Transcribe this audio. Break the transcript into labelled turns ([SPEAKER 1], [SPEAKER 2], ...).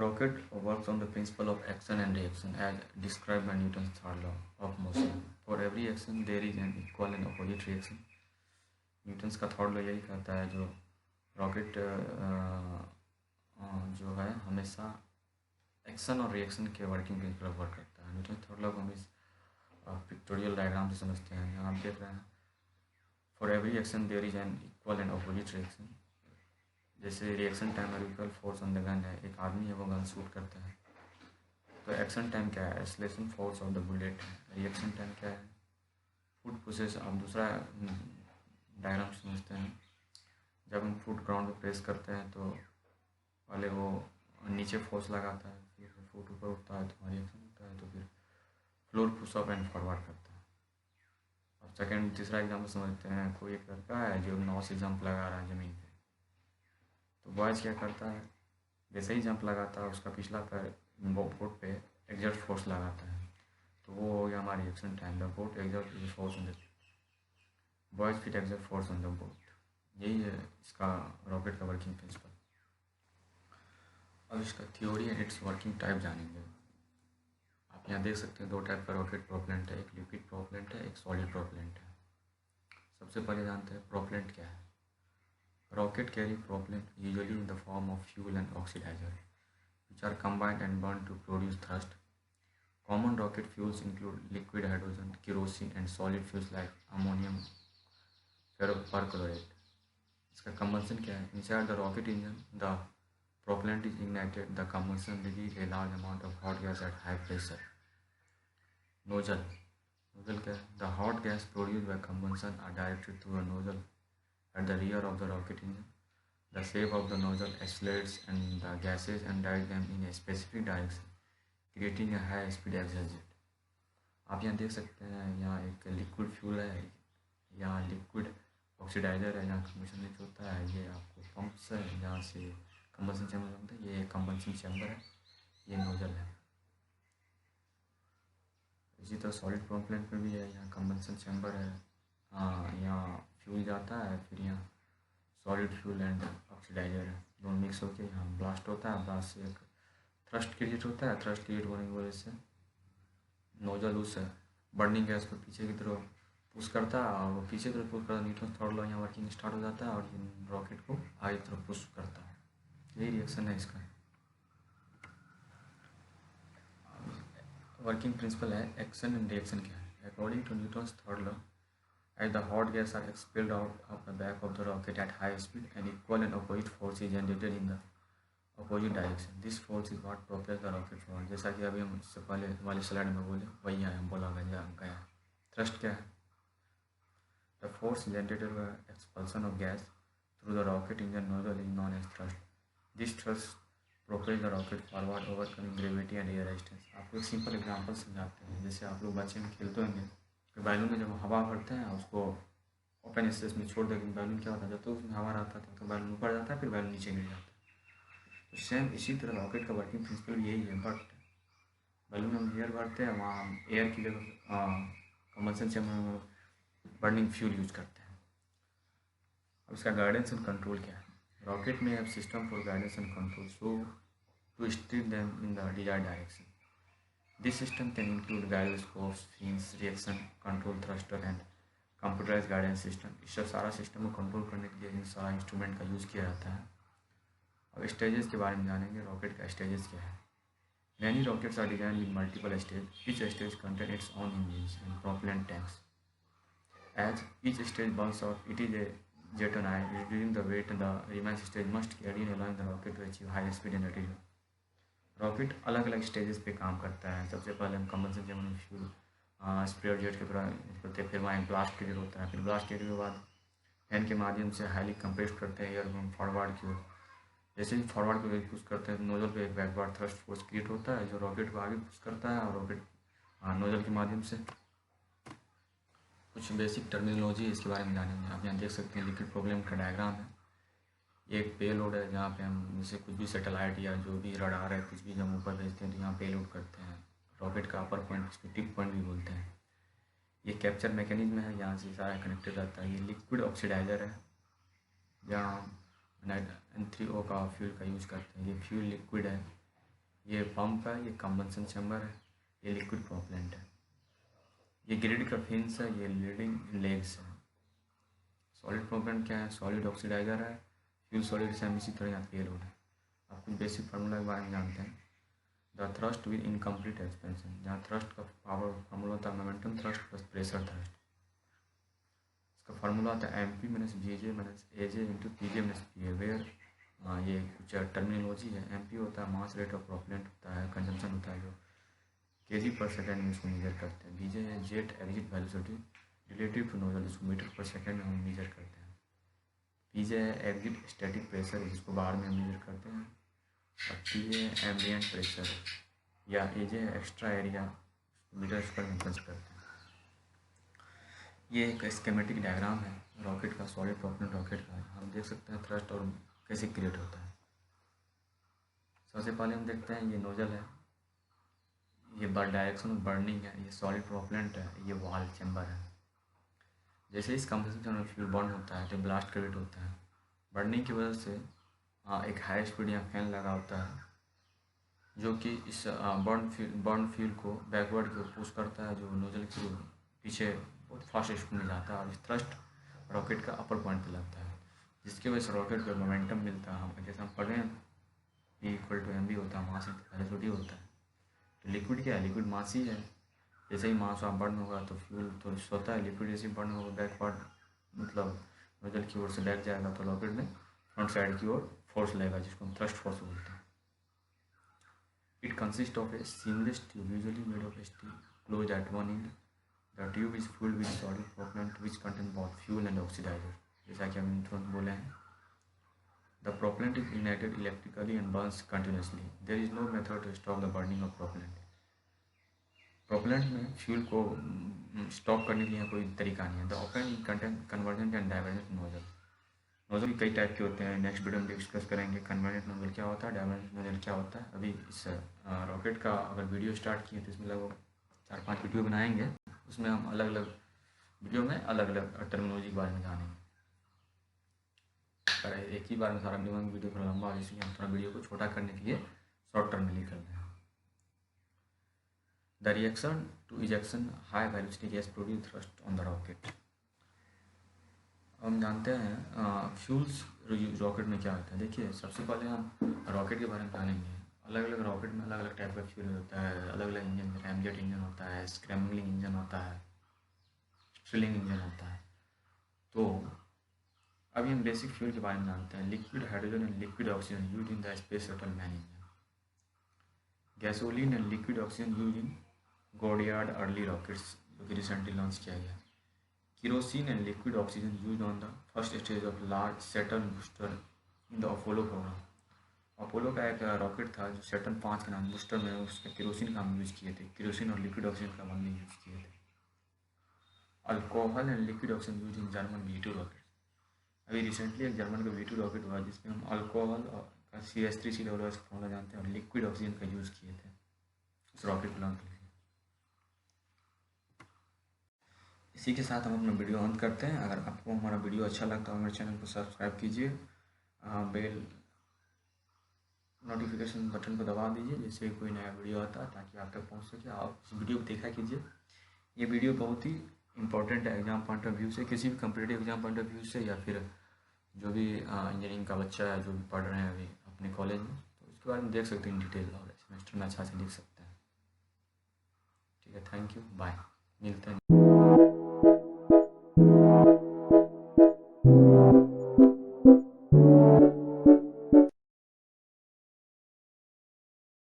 [SPEAKER 1] rocket works on the principle of action and reaction as described by Newton's third law of motion. For every action there is an equal and opposite reaction. Newton's का third law यही कहता है जो rocket जो है हमेशा action और reaction के वर्किंग प्रिंसिपल पर वर्क करता है। न्यूटन थर्ड लॉ को हम इस पिक्टोरियल डायग्राम से समझते हैं। यहाँ आप देख रहे हैं for every action there is an equal and opposite reaction. जैसे रिएक्शन टाइम और equal force on the gun है, एक आदमी है वो गन शूट करता है तो एक्शन टाइम क्या है, acceleration force of the bullet है। रिएक्शन टाइम क्या है, फुट पुशेस। आप दूसरा डायग्राम समझते हैं, जब हम फुट ग्राउंड पे प्रेस करते हैं तो पहले वो नीचे फोर्स लगाता है, फिर फुट ऊपर उठता है तो रिएक्शन होता है, तो फिर floor push up and forward करता है। अब सेकेंड तीसरा एग्जाम्पल समझते हैं, कोई एक लड़का है जो 9 से जंप लगा रहा है ज़मीन पे, तो बॉयज क्या करता है, जैसे ही जंप लगाता है उसका पिछला पैर बोट पे एग्जर्ट फोर्स लगाता है, तो वो हो गया हमारी reaction time. The boat exert force on the boys fit exert force on the boat. यही है इसका रॉकेट का वर्किंग प्रिंसिपल। अब इसका theory and it's working type जानेंगे। आप यहाँ देख सकते हैं दो टाइप का रॉकेट प्रोपेलेंट है, एक लिक्विड प्रोपेलेंट है, एक सॉलिड प्रोपेलेंट है। सबसे पहले जानते हैं प्रोपेलेंट क्या है। Rocket carry propellant usually in the form of fuel and oxidizer which are combined and burned to produce thrust. Common rocket fuels include liquid hydrogen, kerosene, and solid fuels like ammonium perchlorate. इसका combustion क्या है? Inside the rocket engine, the propellant is ignited. The combustion releases a large amount of hot gas at high pressure. Nozzle. Nozzle क्या है? The hot gas produced by combustion are directed through a nozzle at the rear of the rocket engine. The shape of the nozzle accelerates and the gases and directs them in a specific direction, creating a high speed exhaust. आप यहाँ देख सकते हैं, यहाँ एक liquid fuel है, यहाँ liquid oxidiser है, यहाँ कंबशन लीक होता है। ये आपको पंप्स है जहाँ से कंबशन चैम्बर बनता है, ये कंबशन चैम्बर है, ये नोजल है। इसी तरह सॉलिड प्रोपेलेंट में भी है, यहाँ कंबशन चैम्बर है, यहाँ फ्यूल जाता है, फिर यहाँ सॉलिड फ्यूल एंड ऑक्सीडाइजर है, दोनों मिक्स होकर यहाँ ब्लास्ट होता है। ब्लास्ट से एक थ्रस्ट क्रिएट होता है, थ्रस्ट क्रिएट होने की वजह से नोजल उस बर्निंग गैस को पीछे की तरफ पुश करता है, और वो पीछे की तरफ पुश करता है, न्यूटन थर्ड लॉ यहाँ वर्किंग स्टार्ट हो जाता है और रॉकेट को आगे की तरफ पुश करता है। यही रिएक्शन है इसका। वर्किंग प्रिंसिपल है एक्शन एंड रिएक्शन क्या है। According to Newton's third law, as the hot gas are expelled out of the back of the rocket at high speed, an equal and opposite force is generated in the opposite direction. This force is what propels the rocket forward. जैसा कि अभी हम इससे पहले वाले slide में बोले वही यहाँ हम बोला गया। थ्रस्ट क्या है? The force generated by expulsion of gas through the rocket engine nozzle is known as thrust. This thrust propels the rocket forward, overcoming gravity and air resistance. आपको एक सिंपल एग्जांपल समझाते हैं। जैसे आप लोग बच्चे में खेलते होंगे, बैलून में जब हवा भरते हैं उसको ओपन स्पेस में छोड़ देंगे, बैलून क्या होता है, जब तो उसमें हवा रहता था तो बैलून ऊपर जाता है, फिर बैलून नीचे गिर जाता है। तो सेम इसी तरह रॉकेट का वर्किंग प्रिंसिपल यही है, बट बैलून में हम एयर भरते हैं, वहाँ एयर की जगह कंबशन चैम्बर में बर्निंग फ्यूल यूज करते हैं। अब इसका गाइडेंस एंड कंट्रोल क्या है। रॉकेट में have system for guidance and control so to steer them in the desired direction. This system can include gyroscopes, fins, reaction control thruster and computerized guidance system. इस सब सारा system को control करने के लिए इन सारा इंस्ट्रूमेंट का यूज़ किया जाता है। अब स्टेजेस के बारे में जानेंगे। रॉकेट का स्टेजेस क्या है। Many rockets are designed with multiple stages. Each stage contains its own engines and propellant tanks. As each stage burns out, it is a jetonized, reducing the weight. The remaining stage must carry and allowing the rocket to achieve high speed and altitude. Rocket अलग अलग stages पे काम करता है। सबसे पहले हम combustion chamber में फ्यूल स्प्रेयर जेट के द्वारा करते हैं, फिर वहाँ ब्लास्ट क्रिएट होता है, फिर ब्लास्ट क्रिएट के बाद फैन के माध्यम से हाईली कंप्रेस करते हैं एयर को फॉरवर्ड की ओर। जैसे ही फॉरवर्ड को पुश करते हैं तो नोजल पे एक बैकवर्ड थ्रस्ट फोर्स क्रिएट होता है जो रॉकेट को आगे पुश करता है, और रॉकेट नोजल के माध्यम से। कुछ बेसिक टर्मिनोलॉजी इसके बारे में जानेंगे। आप यहाँ देख सकते हैं लिक्विड प्रोपेलेंट का डायग्राम है। एक पेलोड है जहाँ पे हम जैसे कुछ भी सैटेलाइट या जो भी रडार है कुछ भी जब ऊपर भेजते हैं तो यहाँ पेलोड करते हैं। रॉकेट का अपर पॉइंट उसको टिप पॉइंट भी बोलते हैं। ये कैप्चर मैकेनिज्म है, यहाँ से सारा कनेक्टेड रहता है। ये लिक्विड ऑक्सीडाइजर है जहाँ N3O का फ्यूल का यूज़ करते हैं। ये फ्यूल लिक्विड है, ये पंप है, ये कंबंशन चैम्बर है, ये लिक्विड प्रोपेलेंट है, ये ग्रिड का फिन्स है, ये लीडिंग लेग्स है। सॉलिड प्रोपेलेंट क्या है? सॉलिड ऑक्सीडाइजर है, फ्यूल सॉलिड सेम इसी तरह यहाँ क्लियर हो रहा है। आप कुछ बेसिक फार्मूला के बारे में जानते हैं। The thrust with incomplete expansion, जहाँ थ्रस्ट का पावर फार्मूला होता है momentum thrust plus pressure thrust. इसका फार्मूला आता है M P minus G J minus A J into P J minus P A, where ये कुछ टर्मिनोलॉजी है। एम पी होता है मास रेट ऑफ प्रोपेलेंट होता है, कंजम्पशन होता है जो केजी पर सेकेंड में इसको मेजर करते हैं। बीजे है jet exit velocity relative to nozzle, इसको मीटर पर सेकेंड में हम मेजर करते हैं। पीजे है एग्जिट स्टैटिक प्रेशर, जिसको बाहर में हम मेजर करते हैं। और पी है एम्बियंट प्रेशर या एजे है एक्स्ट्रा एरिया, मीटर स्क्वायर में मेजर करते हैं। ये एक स्कीमेटिक डायग्राम है रॉकेट का, सॉलिड प्रोपेलेंट रॉकेट का। हम देख सकते हैं थ्रस्ट और कैसे क्रिएट होता है। सबसे पहले हम देखते हैं ये नोजल है, ये डायरेक्शन ऑफ बर्निंग है, ये सॉलिड प्रोपेलेंट है, ये वाल चैम्बर है। जैसे इस कंप्रेशन चैम्बर फ्यूल बर्न होता है तो ब्लास्ट क्रिएट होता है। बर्निंग की वजह से एक हाई स्पीड या फैन लगा होता है जो कि इस बर्न फ्यूल को बैकवर्ड की ओर पुश करता है, जो नोजल के पीछे बहुत फास्ट स्पीड में जाता है और इस थ्रस्ट रॉकेट का अपर पॉइंट पे लगता है, जिसकी वजह से रॉकेट को मोमेंटम मिलता है। हम जैसे हम पढ़ रहे हैं P = mv होता है, मास वेलोसिटी होता है। तो लिक्विड क्या है? लिक्विड मास ही है। जैसे ही मास वहाँ बर्न होगा तो फ्यूल तो सोता है, लिक्विड जैसे बर्न होगा बैकवर्ड मतलब नोजल की ओर से बैक जाएगा तो रॉकेट में फ्रंट साइड की ओर फोर्स लगेगा, जिसको हम थ्रस्ट फोर्स बोलते हैं। It consist of a seamless tube usually made of steel close at one end. The tube is filled with solid propellant which contain both fuel and oxidizer, जैसा कि हम तुरंत बोले हैं। The propellant is ignited electrically and burns continuously. There is no method to stop the burning of propellant. Propellant में fuel को stop करने के लिए कोई तरीका नहीं है। The open contain convergent and divergent nozzle. Nozzle भी कई टाइप के होते हैं, नेक्स्ट वीडियो में डिस्कस करेंगे कन्वर्जेंट नोजल क्या होता है, डाइवर्जेंट नोजल क्या होता है। अभी इस रॉकेट का अगर वीडियो स्टार्ट किए तो इसमें लगभग 4-5 वीडियो बनाएंगे, उसमें हम अलग अलग वीडियो में अलग अलग टर्मिनोलॉजी के बारे में जानेंगे। पर एक ही बार में सारा वीडियो थोड़ा लंबा हो, इसलिए हम थोड़ा वीडियो को छोटा करने के लिए शॉर्ट टर्म में लिख रहे हैं। The reaction to ejection high velocity gas produce thrust on the rocket. हम जानते हैं फ्यूल्स रॉकेट में क्या होता है। देखिए सबसे पहले हम रॉकेट के बारे में जानेंगे। अलग अलग रॉकेट में अलग अलग टाइप का फ्यूल होता है, अलग अलग इंजन, रैमजेट इंजन होता है, स्क्रैम्बलिंग इंजन होता है, स्ट्रिलिंग इंजन होता है। तो अभी हम बेसिक फ्यूल के बारे में जानते हैं। Liquid hydrogen and liquid oxygen use in the space shuttle main engine. Gasoline and liquid oxygen use in Goddard early rockets, जो कि रिसेंटली लॉन्च किया गया। Kerosene and liquid oxygen used on the first stage of large Saturn booster in the Apollo program. Apollo का एक rocket था जो Saturn 5 के नाम बूस्टर में, उसमें केरोसिन का हम यूज़ किए थे। केरोसिन और लिक्विड ऑक्सीजन का हम यूज़ किए थे। Alcohol and liquid oxygen use in German V2 rocket. अभी रिसेंटली एक जर्मन का V2 रॉकेट हुआ जिसमें हम अल्कोहल का CH3COOH फॉर्मूला जानते हैं और लिक्विड ऑक्सीजन का यूज़ किए थे उस रॉकेट को लॉन्च के लिए। इसी के साथ हम अपना वीडियो अंत करते हैं। अगर आपको हमारा वीडियो अच्छा लगता है हमारे चैनल को सब्सक्राइब कीजिए, बेल नोटिफिकेशन बटन को दबा दीजिए जैसे कोई नया वीडियो आता है ताकि आप तक पहुंच सके। आप इस वीडियो को देखा कीजिए। ये वीडियो बहुत ही इंपॉर्टेंट है एग्ज़ाम पॉइंट ऑफ व्यू से, किसी भी competitive exam point of view से, या फिर जो भी इंजीनियरिंग का बच्चा है जो भी पढ़ रहे हैं अभी अपने कॉलेज में, तो इसके बारे में देख सकते हैं डिटेल और सेमेस्टर में अच्छा से लिख सकते हैं। ठीक है, थैंक यू, बाय, मिलते हैं।